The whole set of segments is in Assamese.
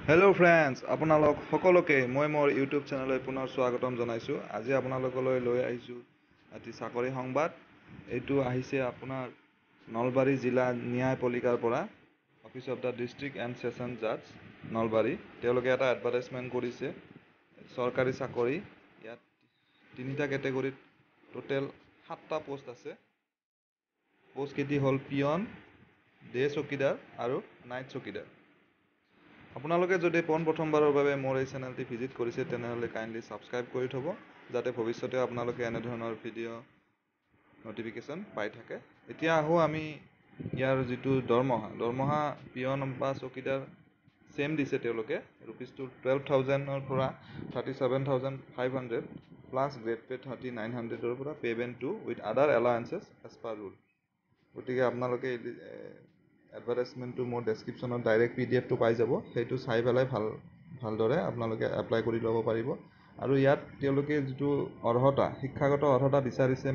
হেল্ল' ফ্ৰেণ্ডছ, আপোনালোক সকলোকে মই মোৰ ইউটিউব চেনেললৈ পুনৰ স্বাগতম জনাইছোঁ। আজি আপোনালোকলৈ লৈ আহিছোঁ এটি চাকৰি সংবাদ। এইটো আহিছে আপোনাৰ নলবাৰী জিলা ন্যায়পালিকাৰ পৰা, office of the district and session জাজ নলবাৰী। তেওঁলোকে এটা এডভাৰটাইজমেণ্ট কৰিছে, চৰকাৰী চাকৰি। ইয়াত 3টা কেটেগৰীত টোটেল 7টা পোষ্ট আছে। পোষ্টকেইটি হ'ল পিয়ন, ডে চকীদাৰ আৰু নাইট চকীদাৰ। আপোনালোকে যদি পোনপ্ৰথমবাৰৰ বাবে মোৰ এই চেনেলটি ভিজিট কৰিছে তেনেহ'লে কাইণ্ডলি ছাবস্ক্ৰাইব কৰি থ'ব, যাতে ভৱিষ্যতে আপোনালোকে এনেধৰণৰ ভিডিঅ' নটিফিকেশ্যন পাই থাকে। এতিয়া আহোঁ আমি ইয়াৰ যিটো দৰমহা পিয়ন বা চকীদাৰ ছেম দিছে তেওঁলোকে। ৰুপিজটো 12,000ৰ পৰা 37,500 প্লাছ গ্ৰেড পে 3900ৰ পৰা পে'মেণ্ট টু উইথ আদাৰ এলাৱেঞ্চেছ এজ পাৰ ৰুল। গতিকে আপোনালোকে এডভাৰটাইজমেণ্টটো মোৰ ডেছক্ৰিপশ্যনত ডাইৰেক্ট PDF-টো পাই যাব। সেইটো চাই পেলাই ভালদৰে আপোনালোকে এপ্লাই কৰি ল'ব পাৰিব। আৰু ইয়াত তেওঁলোকে যিটো শিক্ষাগত অৰ্হতা বিচাৰিছে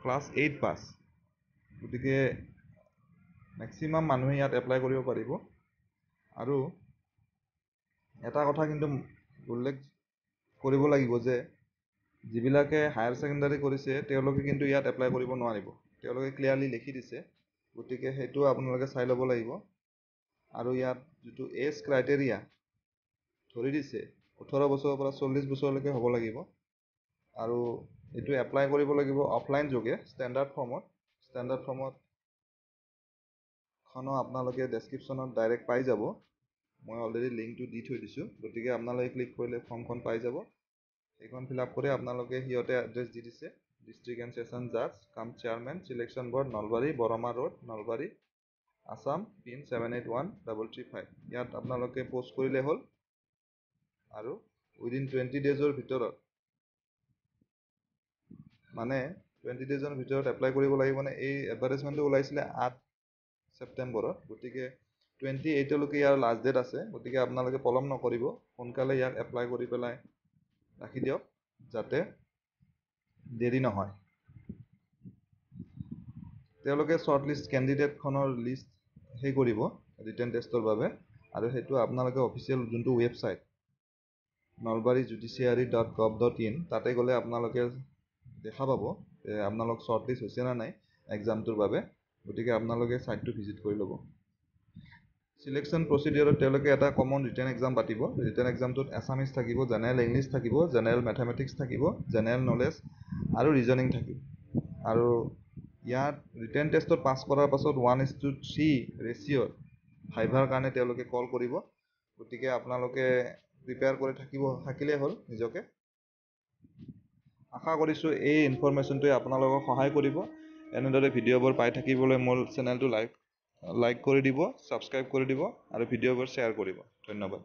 ক্লাছ 8 পাছ। গতিকে মেক্সিমাম মানুহে ইয়াত এপ্লাই কৰিব পাৰিব। আৰু এটা কথা কিন্তু উল্লেখ কৰিব লাগিব যে যিবিলাকে হায়াৰ ছেকেণ্ডাৰী কৰিছে তেওঁলোকে কিন্তু ইয়াত এপ্লাই কৰিব নোৱাৰিব। তেওঁলোকে ক্লিয়াৰলি লিখি দিছে, গতিকে সেইটো আপোনালোকে চাই ল'ব লাগিব। আৰু ইয়াত যিটো এজ ক্ৰাইটেৰিয়া ধৰি দিছে 18 বছৰৰ পৰা 40 বছৰলৈকে হ'ব লাগিব। আৰু এইটো এপ্লাই কৰিব লাগিব অফলাইন যোগে ষ্টেণ্ডাৰ্ড ফৰ্মখনো আপোনালোকে ডেছক্ৰিপশ্যনত ডাইৰেক্ট পাই যাব। মই অলৰেডি লিংকটো দি থৈ দিছোঁ, গতিকে আপোনালোকে ক্লিক কৰিলে ফৰ্মখন পাই যাব। সেইখন ফিল আপ কৰি আপোনালোকে সিহঁতে এড্ৰেছ দি দিছে, ডিষ্ট্ৰিক্ট এণ্ড ছেছন জাজ কাম চেয়াৰমেন ছিলেকশ্যন বৰ্ড নলবাৰী, বৰমা ৰোড, নলবাৰী, আছাম, পিন 781335। ইয়াত আপোনালোকে প'ষ্ট কৰিলে হ'ল। আৰু উইদিন 20 ডেজৰ ভিতৰত এপ্লাই কৰিব লাগিব। এই এডভাৰটাইজমেণ্টটো ওলাইছিলে 8 ছেপ্টেম্বৰত, গতিকে 28লৈকে ইয়াৰ লাষ্ট ডেট আছে। গতিকে আপোনালোকে পলম নকৰিব, সোনকালে ইয়াক এপ্লাই কৰি পেলাই ৰাখি দিয়ক, যাতে দেৰি নহয়। তেওঁলোকে শ্বৰ্টলিষ্ট কেণ্ডিডেটখনৰ লিষ্ট কৰিব ৰিটেন টেষ্টৰ বাবে, আৰু সেইটো আপোনালোকে অফিচিয়েল যোনটো ৱেবছাইট nalbarijudiciary.gov.in তাতে গ'লে আপোনালোকে দেখা পাব যে আপোনালোক শ্বৰ্টলিষ্ট হৈছে নে নাই এক্সামটোৰ বাবে। গতিকে আপোনালোকে ছাইটটো ভিজিট কৰি ল'ব। ছিলেকশ্যন প্ৰচিডিউৰত তেওঁলোকে এটা কমন ৰিটেন এক্সাম পাতিব। ৰিটেন এক্সামটোত এছামিছ থাকিব, জেনেৰেল ইংলিছ থাকিব, জেনেৰেল মেথামেটিক্স থাকিব, জেনেৰেল নলেজ আৰু ৰিজনিং থাকিব। আৰু ইয়াত ৰিটেন টেষ্টত পাছ কৰাৰ পাছত 1:3 ৰেচিঅ'ত ভাইভাৰ কাৰণে তেওঁলোকে কল কৰিব। গতিকে আপোনালোকে প্ৰিপেয়াৰ কৰি থাকিলেই হ'ল নিজকে। আশা কৰিছোঁ এই ইনফৰমেশ্যনটোৱে আপোনালোকক সহায় কৰিব। এনেদৰে ভিডিঅ'বোৰ পাই থাকিবলৈ মোৰ চেনেলটো লাইক কৰি দিব, ছাবস্ক্ৰাইব কৰি দিব আৰু ভিডিঅ'বোৰ শ্বেয়াৰ কৰিব। ধন্যবাদ।